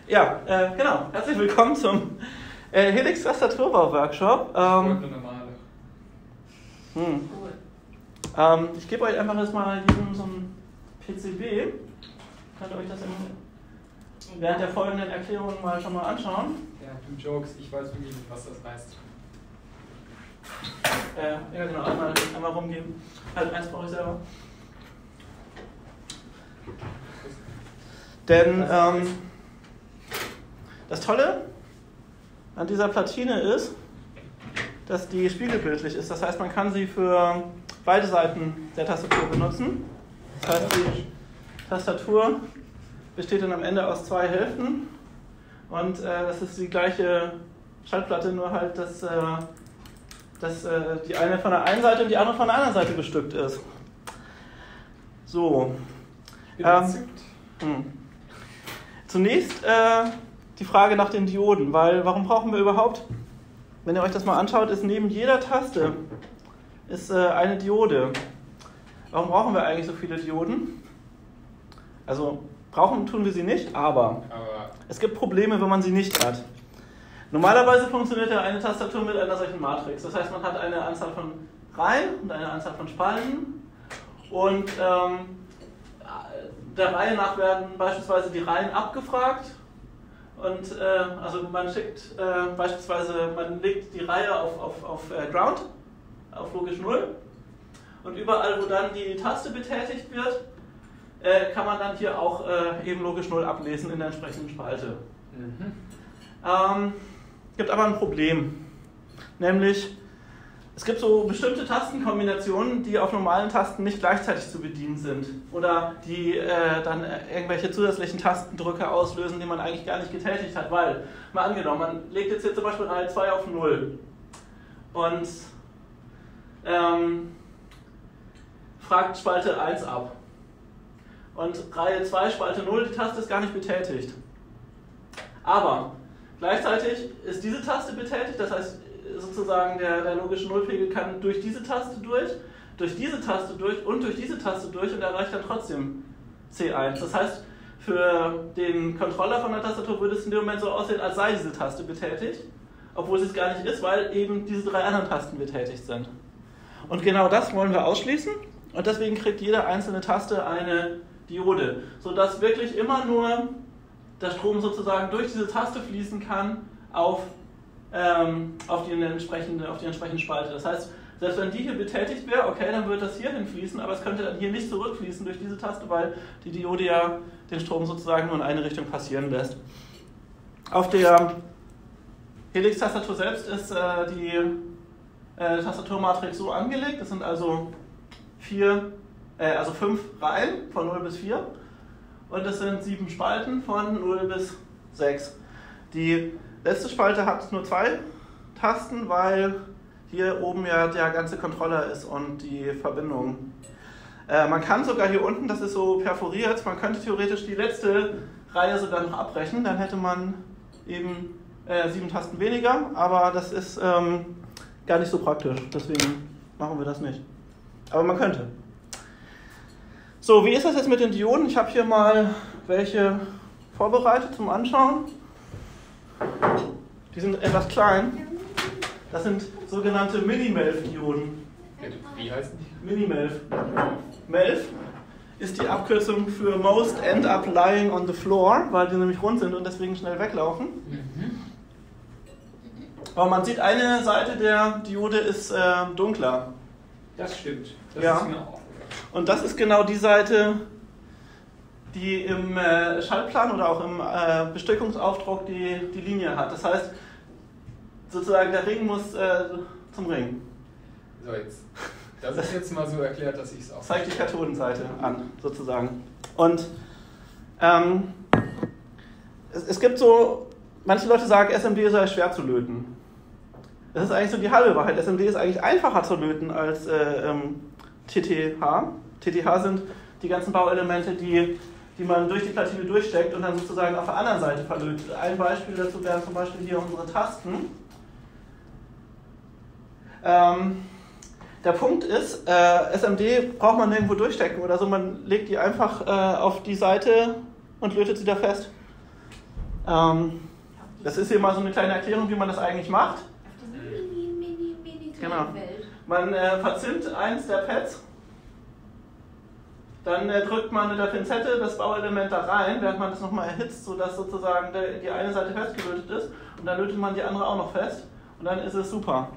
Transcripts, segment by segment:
Ja, genau. Herzlich willkommen zum Helix Tastaturbau-Workshop. Ich gebe euch einfach jetzt mal so ein PCB. Könnt ihr euch das während der folgenden Erklärung mal schon mal anschauen? Ja, du Jokes, ich weiß wirklich nicht, was das heißt. Ja, genau, einmal rumgeben. Halt, eins brauche ich selber. Denn das Tolle an dieser Platine ist, dass die spiegelbildlich ist. Das heißt, man kann sie für beide Seiten der Tastatur benutzen. Das heißt, die Tastatur besteht dann am Ende aus zwei Hälften. Und das ist die gleiche Schaltplatte, nur halt, dass die eine von der einen Seite und die andere von der anderen Seite bestückt ist. So. Zunächst die Frage nach den Dioden, weil warum brauchen wir überhaupt, wenn ihr euch das mal anschaut, ist neben jeder Taste ist eine Diode. Warum brauchen wir eigentlich so viele Dioden? Also brauchen tun wir sie nicht, aber es gibt Probleme, wenn man sie nicht hat. Normalerweise funktioniert ja eine Tastatur mit einer solchen Matrix. Das heißt, man hat eine Anzahl von Reihen und eine Anzahl von Spalten und der Reihe nach werden beispielsweise die Reihen abgefragt und also man schickt beispielsweise, man legt die Reihe auf Ground, auf logisch 0 und überall, wo dann die Taste betätigt wird, kann man dann hier auch eben logisch 0 ablesen in der entsprechenden Spalte. Gibt aber ein Problem, nämlich es gibt so bestimmte Tastenkombinationen, die auf normalen Tasten nicht gleichzeitig zu bedienen sind oder die dann irgendwelche zusätzlichen Tastendrücke auslösen, die man eigentlich gar nicht getätigt hat, weil, mal angenommen, man legt jetzt hier zum Beispiel Reihe 2 auf 0 und fragt Spalte 1 ab und Reihe 2 Spalte 0, die Taste ist gar nicht betätigt. Aber gleichzeitig ist diese Taste betätigt, das heißt sozusagen der logische Nullpegel kann durch diese Taste durch diese Taste durch und durch diese Taste durch und erreicht dann trotzdem C1. Das heißt, für den Controller von der Tastatur würde es in dem Moment so aussehen, als sei diese Taste betätigt, obwohl sie es gar nicht ist, weil eben diese drei anderen Tasten betätigt sind. Und genau das wollen wir ausschließen und deswegen kriegt jede einzelne Taste eine Diode, sodass wirklich immer nur der Strom sozusagen durch diese Taste fließen kann auf die entsprechende Spalte. Das heißt, selbst wenn die hier betätigt wäre, okay, dann würde das hier hinfließen, aber es könnte dann hier nicht zurückfließen durch diese Taste, weil die Diode ja den Strom sozusagen nur in eine Richtung passieren lässt. Auf der Helix-Tastatur selbst ist die Tastaturmatrix so angelegt, das sind also 5 Reihen von 0 bis 4 und es sind 7 Spalten von 0 bis 6. Die letzte Spalte hat nur 2 Tasten, weil hier oben ja der ganze Controller ist und die Verbindung. Man kann sogar hier unten, das ist so perforiert, man könnte theoretisch die letzte Reihe sogar noch abbrechen, dann hätte man eben 7 Tasten weniger, aber das ist gar nicht so praktisch, deswegen machen wir das nicht. Aber man könnte. So, wie ist das jetzt mit den Dioden? Ich habe hier mal welche vorbereitet zum Anschauen. Die sind etwas klein. Das sind sogenannte Mini-MELF-Dioden. Wie heißen die? Mini-MELF. MELF ist die Abkürzung für Most End Up Lying on the Floor, weil die nämlich rund sind und deswegen schnell weglaufen. Aber man sieht, eine Seite der Diode ist dunkler. Das stimmt. Das ja. ist mir auch. Und das ist genau die Seite, die im Schaltplan oder auch im Bestückungsaufdruck die Linie hat. Das heißt, sozusagen der Ring muss zum Ring. So, jetzt. Das ist jetzt mal so erklärt, dass ich es auch... Zeigt die Kathodenseite an, sozusagen. Und es gibt so, manche Leute sagen, SMD sei schwer zu löten. Das ist eigentlich so die halbe Wahrheit. SMD ist eigentlich einfacher zu löten als TTH. TTH sind die ganzen Bauelemente, die man durch die Platine durchsteckt und dann sozusagen auf der anderen Seite verlötet. Ein Beispiel dazu wären zum Beispiel hier unsere Tasten. Der Punkt ist, SMD braucht man nirgendwo durchstecken oder so, man legt die einfach auf die Seite und lötet sie da fest. Das ist hier mal so eine kleine Erklärung, wie man das eigentlich macht. Genau. Man verzimmt eins der Pads, dann drückt man mit der Pinzette das Bauelement da rein, während man das nochmal erhitzt, sodass sozusagen die eine Seite festgelötet ist, und dann lötet man die andere auch noch fest und dann ist es super.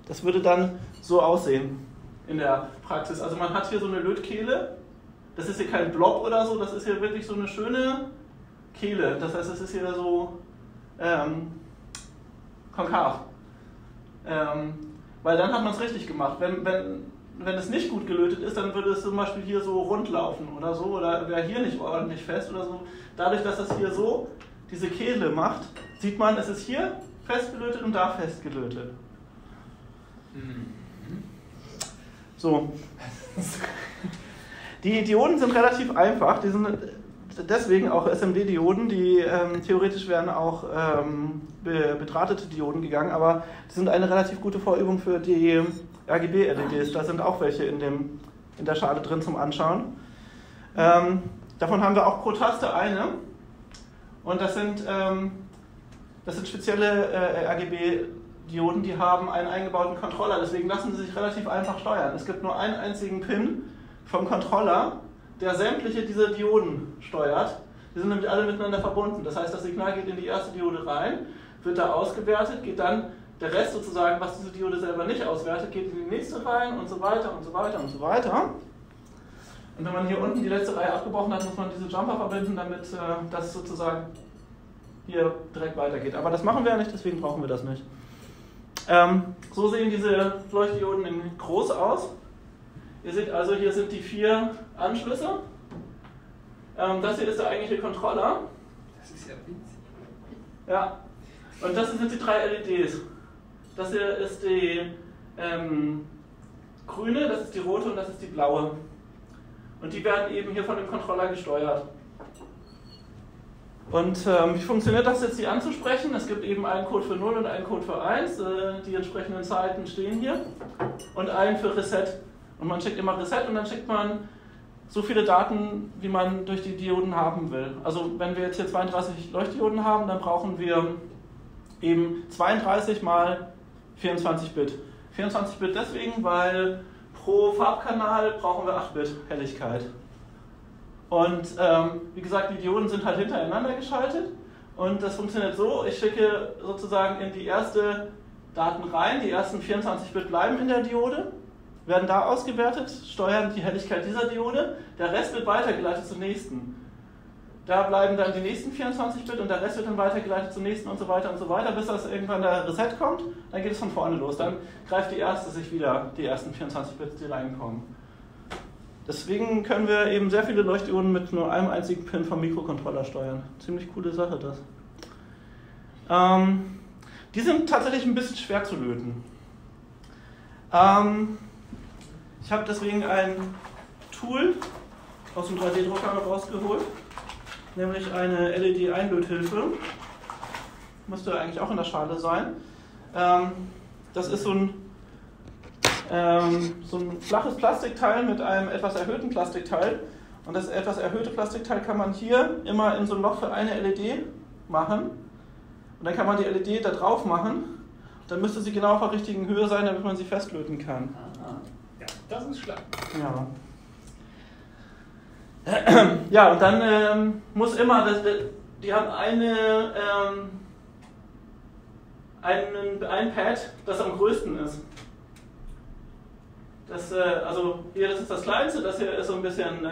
Das würde dann so aussehen in der Praxis. Also man hat hier so eine Lötkehle, das ist hier kein Blob oder so, das ist hier wirklich so eine schöne Kehle, das heißt, es ist hier so konkav. Weil dann hat man es richtig gemacht. Wenn es nicht gut gelötet ist, dann würde es zum Beispiel hier so rund laufen oder so, oder wäre hier nicht ordentlich fest oder so. Dadurch, dass das hier so diese Kehle macht, sieht man, es ist hier festgelötet und da festgelötet. So. Die Dioden sind relativ einfach, die sind deswegen auch SMD-Dioden, die theoretisch wären auch bedrahtete Dioden gegangen, aber die sind eine relativ gute Vorübung für die RGB-LEDs. Da sind auch welche in der Schale drin zum Anschauen. Davon haben wir auch pro Taste eine, und das sind spezielle RGB-Dioden, die haben einen eingebauten Controller, deswegen lassen sie sich relativ einfach steuern. Es gibt nur einen einzigen Pin vom Controller, der sämtliche dieser Dioden steuert. Die sind nämlich alle miteinander verbunden. Das heißt, das Signal geht in die erste Diode rein, wird da ausgewertet, geht dann der Rest sozusagen, was diese Diode selber nicht auswertet, geht in die nächste rein und so weiter und so weiter und so weiter. Und wenn man hier unten die letzte Reihe abgebrochen hat, muss man diese Jumper verbinden, damit das sozusagen hier direkt weitergeht. Aber das machen wir ja nicht, deswegen brauchen wir das nicht. So sehen diese Leuchtdioden in groß aus. Ihr seht also, hier sind die 4 Anschlüsse. Das hier ist der eigentliche Controller. Das ist ja winzig. Ja. Und das sind die 3 LEDs. Das hier ist die grüne, das ist die rote und das ist die blaue. Und die werden eben hier von dem Controller gesteuert. Und wie funktioniert das jetzt, die anzusprechen? Es gibt eben einen Code für 0 und einen Code für 1. Die entsprechenden Zeiten stehen hier. Und einen für Reset. Und man schickt immer Reset und dann schickt man so viele Daten, wie man durch die Dioden haben will. Also wenn wir jetzt hier 32 Leuchtdioden haben, dann brauchen wir eben 32 mal 24 Bit. 24 Bit deswegen, weil pro Farbkanal brauchen wir 8 Bit Helligkeit. Und wie gesagt, die Dioden sind halt hintereinander geschaltet und das funktioniert so, ich schicke sozusagen in die erste Daten rein, die ersten 24 Bit bleiben in der Diode, werden da ausgewertet, steuern die Helligkeit dieser Diode, der Rest wird weitergeleitet zur nächsten. Da bleiben dann die nächsten 24 Bit und der Rest wird dann weitergeleitet zur nächsten und so weiter, bis das irgendwann der Reset kommt, dann geht es von vorne los. Dann greift die erste sich wieder, die ersten 24 Bits, die reinkommen. Deswegen können wir eben sehr viele Leuchtdioden mit nur einem einzigen Pin vom Mikrocontroller steuern. Ziemlich coole Sache das. Die sind tatsächlich ein bisschen schwer zu löten. Ich habe deswegen ein Tool aus dem 3D-Drucker rausgeholt, nämlich eine LED-Einlöthilfe. Müsste eigentlich auch in der Schale sein. Das ist so ein flaches Plastikteil mit einem etwas erhöhten Plastikteil. Und das etwas erhöhte Plastikteil kann man hier immer in so ein Loch für eine LED machen. Und dann kann man die LED da drauf machen. Dann müsste sie genau auf der richtigen Höhe sein, damit man sie festlöten kann. Ja, das ist schlank. Ja. Ja, und dann muss immer, die haben ein Pad, das am größten ist. Also hier, das ist das kleinste, das hier ist so ein bisschen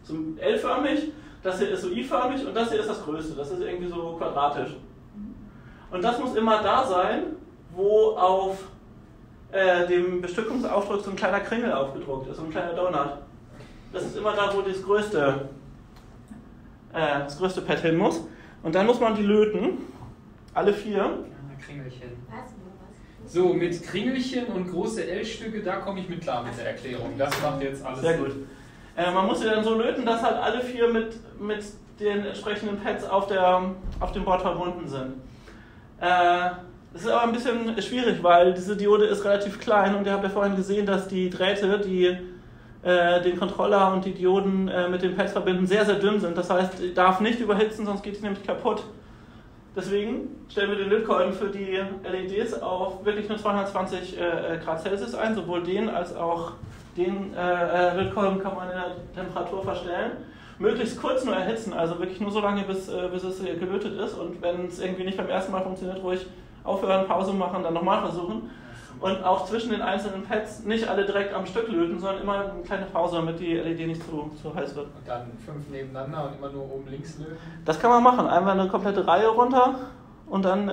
so L-förmig, das hier ist so I-förmig und das hier ist das größte, das ist irgendwie so quadratisch. Und das muss immer da sein, wo auf dem Bestückungsaufdruck so ein kleiner Kringel aufgedruckt ist, so ein kleiner Donut. Das ist immer da, wo das größte Pad hin muss. Und dann muss man die löten, alle 4. Kringelchen. So, mit Kringelchen und große L-Stücke, da komme ich mit klar mit der Erklärung. Das macht jetzt alles sehr Sinn. gut. Man muss sie dann so löten, dass halt alle 4 mit den entsprechenden Pads auf dem Board verbunden sind. Das ist aber ein bisschen schwierig, weil diese Diode ist relativ klein und ihr habt ja vorhin gesehen, dass die Drähte, die den Controller und die Dioden mit den Pads verbinden, sehr, sehr dünn sind. Das heißt, darf nicht überhitzen, sonst geht es nämlich kaputt. Deswegen stellen wir den Lötkolben für die LEDs auf wirklich nur 220 Grad Celsius ein. Sowohl den als auch den Lötkolben kann man in der Temperatur verstellen. Möglichst kurz nur erhitzen, also wirklich nur so lange, bis es gelötet ist. Und wenn es irgendwie nicht beim ersten Mal funktioniert, ruhig aufhören, Pause machen, dann nochmal versuchen. Und auch zwischen den einzelnen Pads nicht alle direkt am Stück löten, sondern immer eine kleine Pause, damit die LED nicht zu heiß wird. Und dann 5 nebeneinander und immer nur oben links löten? Das kann man machen. Einmal eine komplette Reihe runter und dann,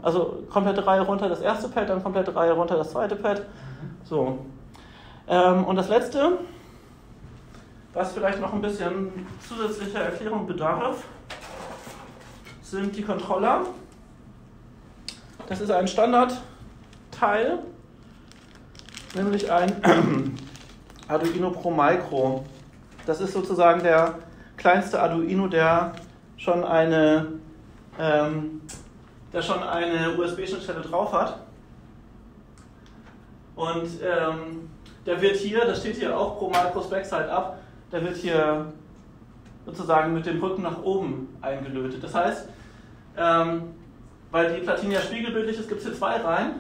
also komplette Reihe runter das erste Pad, dann komplette Reihe runter das zweite Pad. So. Und das letzte, was vielleicht noch ein bisschen zusätzlicher Erklärung bedarf, sind die Controller. Das ist ein Standardteil, nämlich ein Arduino Pro Micro. Das ist sozusagen der kleinste Arduino, der schon eine USB-Schnittstelle drauf hat. Und der wird hier, das steht hier auch Pro Micros Backside Up, der wird hier sozusagen mit dem Rücken nach oben eingelötet. Das heißt, weil die Platine ja spiegelbildlich ist, gibt es hier 2 Reihen.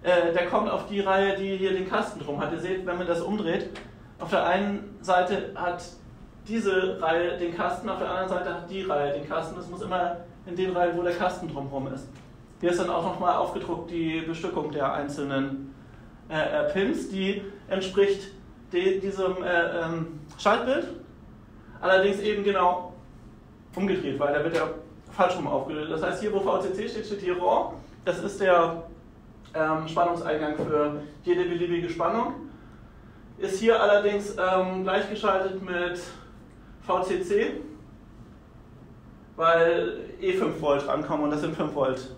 Der kommt auf die Reihe, die hier den Kasten drum hat. Ihr seht, wenn man das umdreht, auf der einen Seite hat diese Reihe den Kasten, auf der anderen Seite hat die Reihe den Kasten. Das muss immer in den Reihen, wo der Kasten drumherum ist. Hier ist dann auch nochmal aufgedruckt die Bestückung der einzelnen Pins, die entspricht diesem Schaltbild, allerdings eben genau umgedreht, weil der wird ja falsch rum aufgelöst. Das heißt, hier wo VCC steht, steht hier RAW. Das ist der Spannungseingang für jede beliebige Spannung. Ist hier allerdings gleichgeschaltet mit VCC, weil 5 Volt rankommen und das sind 5 Volt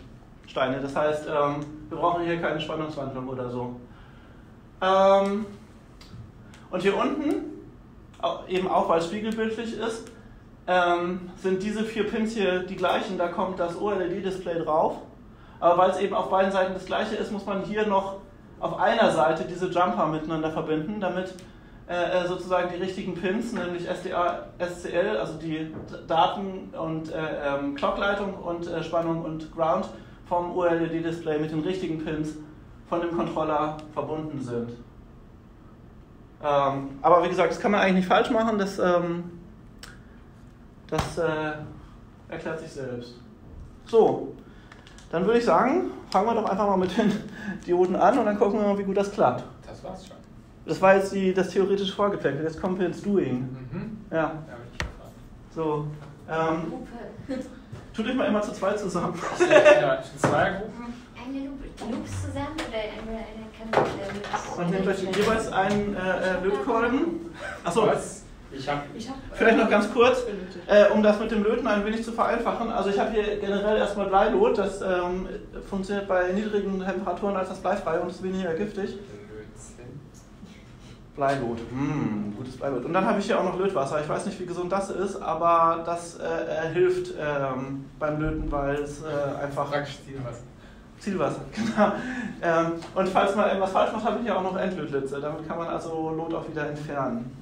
Steine. Das heißt, wir brauchen hier keine Spannungswandlung oder so. Und hier unten, eben auch weil es spiegelbildlich ist, sind diese 4 Pins hier die gleichen, da kommt das OLED-Display drauf. Aber weil es eben auf beiden Seiten das gleiche ist, muss man hier noch auf einer Seite diese Jumper miteinander verbinden, damit sozusagen die richtigen Pins, nämlich SDA, SCL, also die Daten- und Clockleitung und Spannung und Ground vom OLED-Display mit den richtigen Pins von dem Controller verbunden sind. Aber wie gesagt, das kann man eigentlich nicht falsch machen, das erklärt sich selbst. So, dann würde ich sagen, fangen wir doch einfach mal mit den Dioden an und dann gucken wir mal, wie gut das klappt. Das war's schon. Das war jetzt das theoretische Vorgeplänkel, jetzt kommen wir ins Doing. Ja. Ja, bin ich gefragt. So, tut euch mal immer zu zweit zusammen. Ja, 2 Gruppen. Eine Loops zusammen oder eine Kanone? Und nehmt euch jeweils einen Lötkolben. Achso, Ich hab vielleicht noch ganz kurz, um das mit dem Löten ein wenig zu vereinfachen. Also ich habe hier generell erstmal Bleilot, das funktioniert bei niedrigen Temperaturen als das Bleifrei und ist weniger giftig. Bleilot, gutes Bleilot. Und dann habe ich hier auch noch Lötwasser. Ich weiß nicht, wie gesund das ist, aber das hilft beim Löten, weil es einfach... Praktisch Zielwasser, genau. Und falls man irgendwas falsch macht, habe ich hier auch noch Endlötlitze. Damit kann man also Lot auch wieder entfernen.